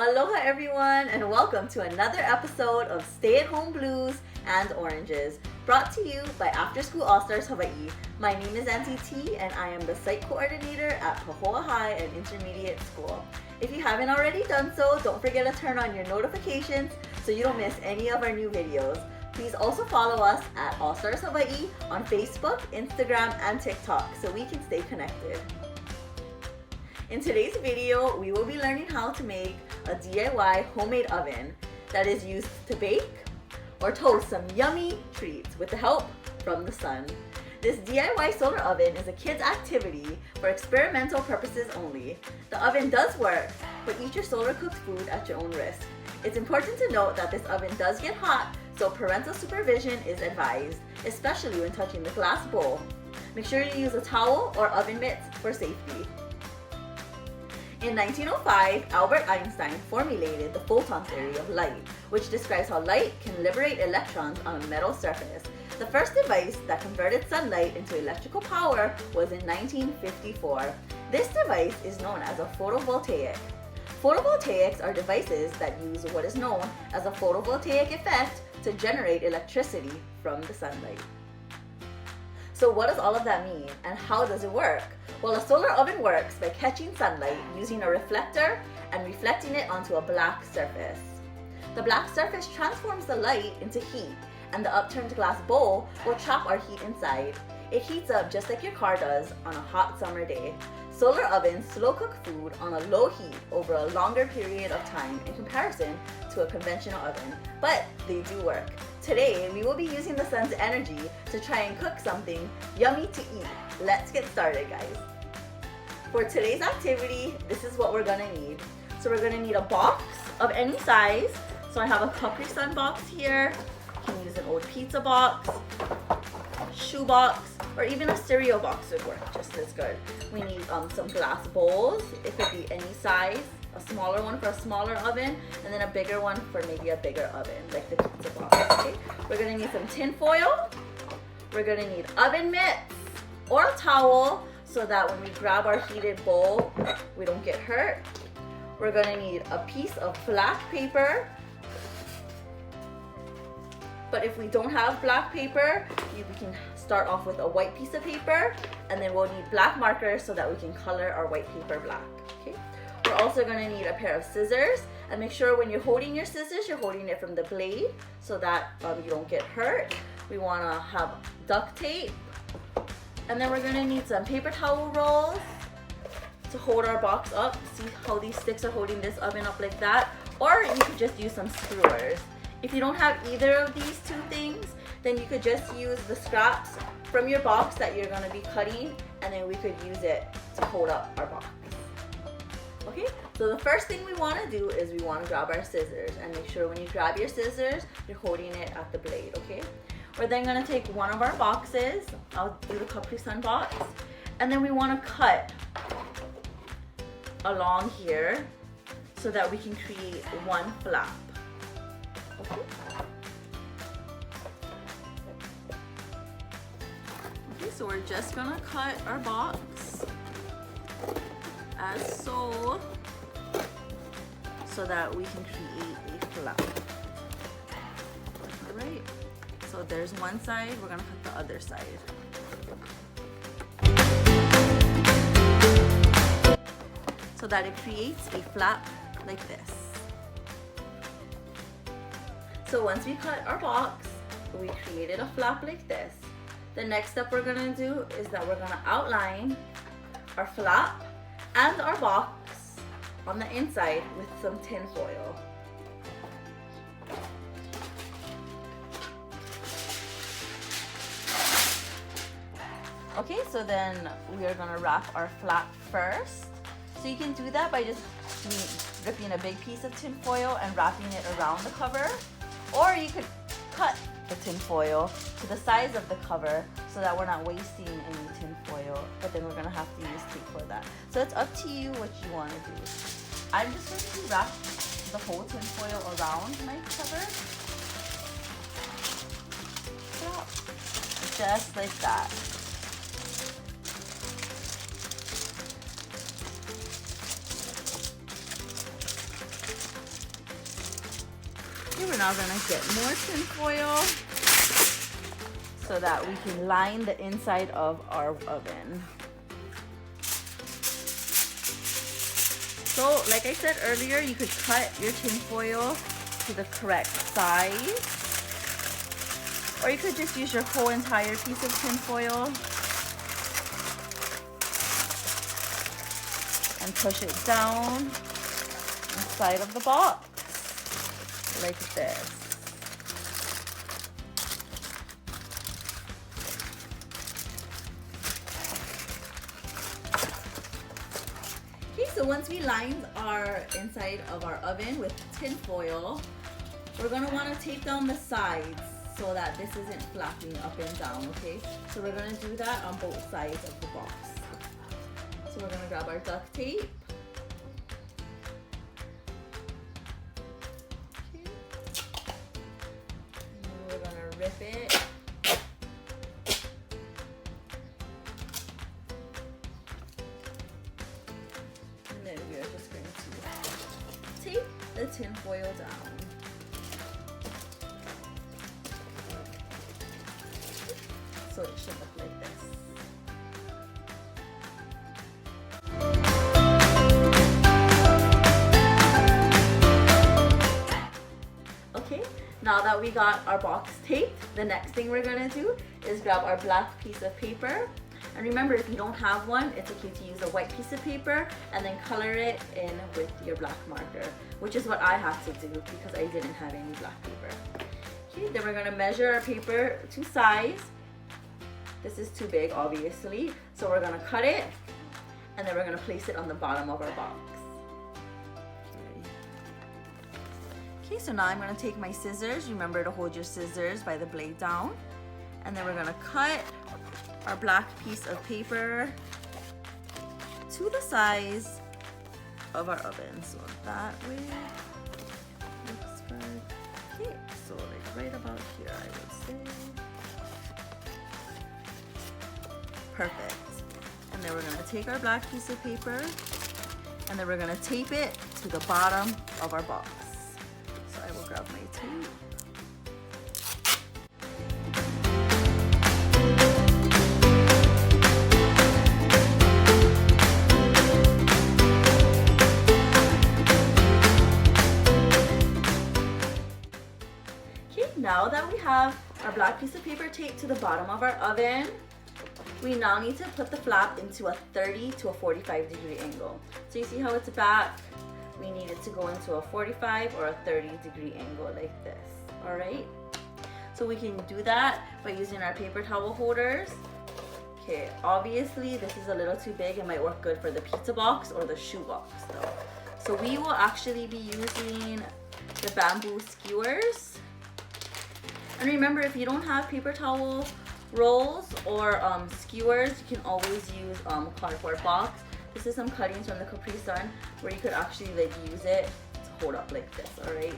Aloha everyone and welcome to another episode of Stay at Home Blues and Oranges, brought to you by After School All-Stars Hawaii. My name is Aunty T and I am the site coordinator at Pahoa High and Intermediate School. If you haven't already done so, don't forget to turn on your notifications so you don't miss any of our new videos. Please also follow us at All Stars Hawaii on Facebook, Instagram, and TikTok so we can stay connected. In today's video, we will be learning how to make a DIY homemade oven that is used to bake or toast some yummy treats with the help from the sun. This DIY solar oven is a kid's activity for experimental purposes only. The oven does work, but eat your solar cooked food at your own risk. It's important to note that this oven does get hot, so parental supervision is advised, especially when touching the glass bowl. Make sure you use a towel or oven mitts for safety. In 1905, Albert Einstein formulated the photon theory of light, which describes how light can liberate electrons on a metal surface. The first device that converted sunlight into electrical power was in 1954. This device is known as a photovoltaic. Photovoltaics are devices that use what is known as a photovoltaic effect to generate electricity from the sunlight. So what does all of that mean and how does it work? Well, a solar oven works by catching sunlight using a reflector and reflecting it onto a black surface. The black surface transforms the light into heat, and the upturned glass bowl will trap our heat inside. It heats up just like your car does on a hot summer day. Solar ovens slow cook food on a low heat over a longer period of time in comparison to a conventional oven, but they do work. Today, we will be using the sun's energy to try and cook something yummy to eat. Let's get started, guys. For today's activity, this is what we're gonna need. So we're gonna need a box of any size. So I have a Capri Sun box here. You can use an old pizza box, shoe box, or even a cereal box would work just as good. We need some glass bowls. It could be any size. A smaller one for a smaller oven, and then a bigger one for maybe a bigger oven, like the pizza box, okay? We're gonna need some tin foil. We're gonna need oven mitts or a towel so that when we grab our heated bowl, we don't get hurt. We're gonna need a piece of black paper. But if we don't have black paper, we can start off with a white piece of paper, and then we'll need black markers so that we can color our white paper black, okay? We're also gonna need a pair of scissors, and make sure when you're holding your scissors, you're holding it from the blade so that you don't get hurt. We wanna have duct tape, and then we're gonna need some paper towel rolls to hold our box up. See how these sticks are holding this oven up like that? Or you could just use some screwers. If you don't have either of these two things, then you could just use the scraps from your box that you're gonna be cutting, and then we could use it to hold up our box. Okay, so the first thing we want to do is we want to grab our scissors, and make sure when you grab your scissors, you're holding it at the blade, okay? We're then going to take one of our boxes. I'll do the Capri Sun box, and then we want to cut along here so that we can create one flap. Okay. Okay, so we're just going to cut our box as so that we can create a flap. Alright, so there's one side, we're gonna cut the other side. So that it creates a flap like this. So once we cut our box, we created a flap like this. The next step we're gonna do is that we're gonna outline our flap and our box on the inside with some tin foil. Okay, so then we are gonna wrap our flap first. So you can do that by just ripping a big piece of tin foil and wrapping it around the cover, or you could cut the tin foil to the size of the cover so that we're not wasting any tin foil, but then we're gonna have to use tape for that. So it's up to you what you want to do. I'm just going to wrap the whole tin foil around my cover. Just like that. Okay, we're now gonna get more tin foil so that we can line the inside of our oven. So, like I said earlier, you could cut your tin foil to the correct size, or you could just use your whole entire piece of tin foil and push it down inside of the box like this. Okay, so once we lined our inside of our oven with tin foil, we're gonna wanna tape down the sides so that this isn't flapping up and down, okay? So we're gonna do that on both sides of the box. So we're gonna grab our duct tape. Okay. And we're gonna rip it. And then we are just going to tape the tin foil down. So it should look like this. Okay, now that we got our box taped, the next thing we're gonna do is grab our black piece of paper. And remember, if you don't have one, it's okay to use a white piece of paper and then color it in with your black marker, which is what I had to do because I didn't have any black paper. Okay, then we're gonna measure our paper to size. This is too big, obviously, so we're gonna cut it and then we're gonna place it on the bottom of our box. Okay, so now I'm gonna take my scissors. Remember to hold your scissors by the blade down. And then we're gonna cut our black piece of paper to the size of our oven. So that way looks good. Okay, so like right about here, I would say. Perfect. And then we're gonna take our black piece of paper and then we're gonna tape it to the bottom of our box. So I will grab my tape. Okay, now that we have our black piece of paper taped to the bottom of our oven, we now need to put the flap into a 30 to a 45 degree angle. So you see how it's back? We need it to go into a 45 or a 30 degree angle like this, all right? So we can do that by using our paper towel holders. Okay, obviously this is a little too big. It might work good for the pizza box or the shoe box though. So we will actually be using the bamboo skewers. And remember, if you don't have paper towel rolls or skewers, you can always use cardboard box. This is some cuttings from the Capri Sun where you could actually like use it to hold up like this, all right?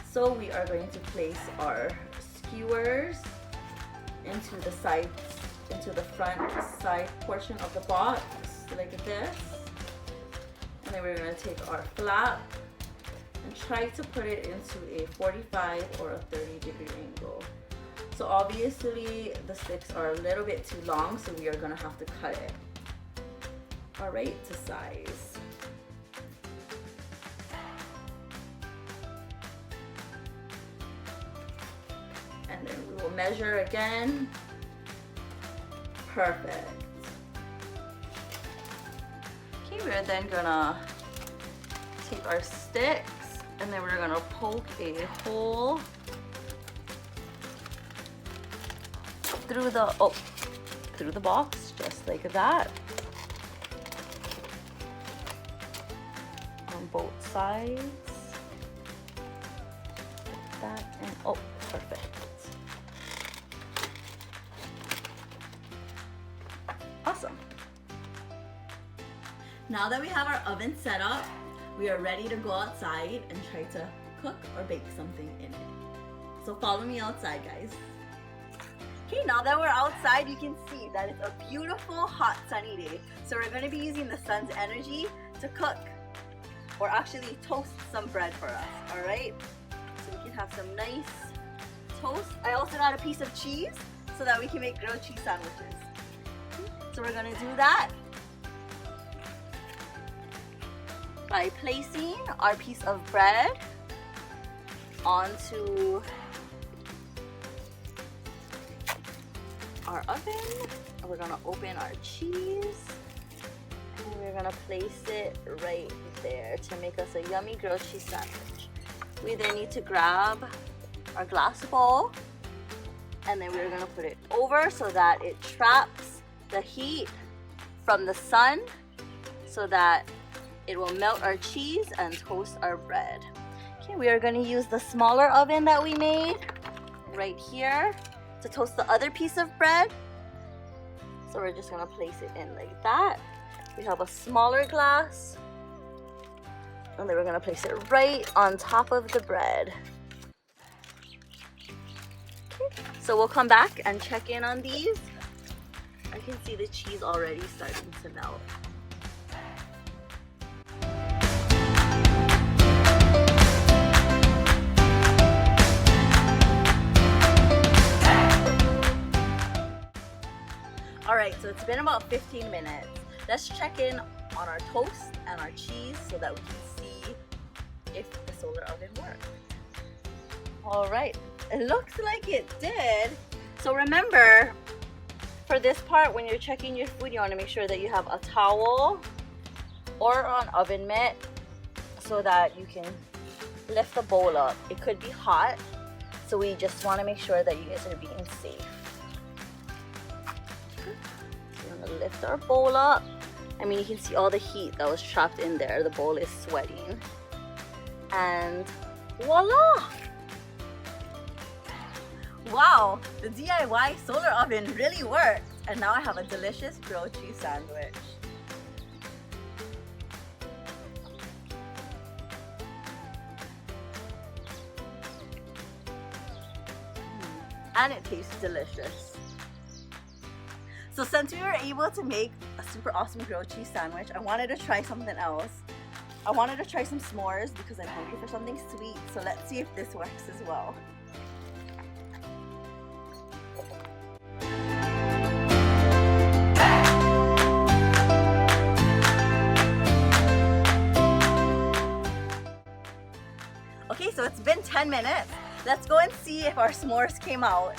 So we are going to place our skewers into the sides, into the front side portion of the box like this. And then we're going to take our flap and try to put it into a 45 or a 30 degree angle. So obviously the sticks are a little bit too long, so we are gonna have to cut it, all right, to size. And then we will measure again. Perfect. Okay, we're then gonna take our sticks and then we're gonna poke a hole through the box, just like that, on both sides, like that, and oh, perfect. Awesome. Now that we have our oven set up, we are ready to go outside and try to cook or bake something in it. So follow me outside, guys. Okay, now that we're outside, you can see that it's a beautiful, hot, sunny day. So we're gonna be using the sun's energy to cook. or actually toast some bread for us, all right? So we can have some nice toast. I also got a piece of cheese so that we can make grilled cheese sandwiches. So we're gonna do that by placing our piece of bread onto our oven. We're gonna open our cheese and we're gonna place it right there to make us a yummy grilled cheese sandwich. We then need to grab our glass bowl and then we're gonna put it over so that it traps the heat from the sun so that it will melt our cheese and toast our bread. Okay, we are gonna use the smaller oven that we made right here to toast the other piece of bread. So we're just gonna place it in like that. We have a smaller glass and then we're gonna place it right on top of the bread. Okay. So we'll come back and check in on these. I can see the cheese already starting to melt. Alright, so it's been about 15 minutes. Let's check in on our toast and our cheese so that we can see if the solar oven worked. Alright, it looks like it did. So remember, for this part, when you're checking your food, you want to make sure that you have a towel or an oven mitt so that you can lift the bowl up. It could be hot, so we just want to make sure that you guys are being safe. We're gonna lift our bowl up. I mean, you can see all the heat that was trapped in there. The bowl is sweating. And voila! Wow, the DIY solar oven really worked. And now I have a delicious grilled cheese sandwich. And it tastes delicious. So since we were able to make a super awesome grilled cheese sandwich, I wanted to try something else. I wanted to try some s'mores because I'm hungry for something sweet. So let's see if this works as well. Okay, so it's been 10 minutes. Let's go and see if our s'mores came out.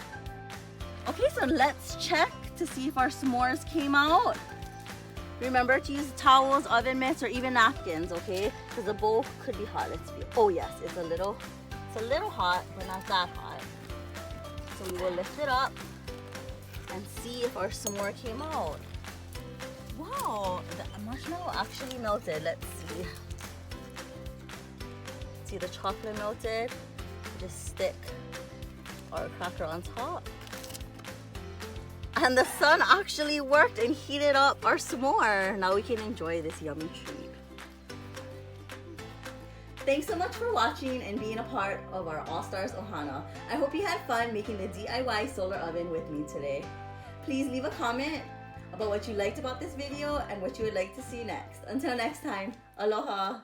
Okay, so let's check to see if our s'mores came out. Remember to use towels, oven mitts, or even napkins, okay? Because the bowl could be hot. Let's see. Oh yes, it's a little hot, but not that hot. So we will lift it up and see if our s'more came out. Wow, the marshmallow actually melted. Let's see. See the chocolate melted? Just stick our cracker on top. And the sun actually worked and heated up our s'more. Now we can enjoy this yummy treat. Thanks so much for watching and being a part of our All Stars Ohana. I hope you had fun making the DIY solar oven with me today. Please leave a comment about what you liked about this video and what you would like to see next. Until next time, aloha!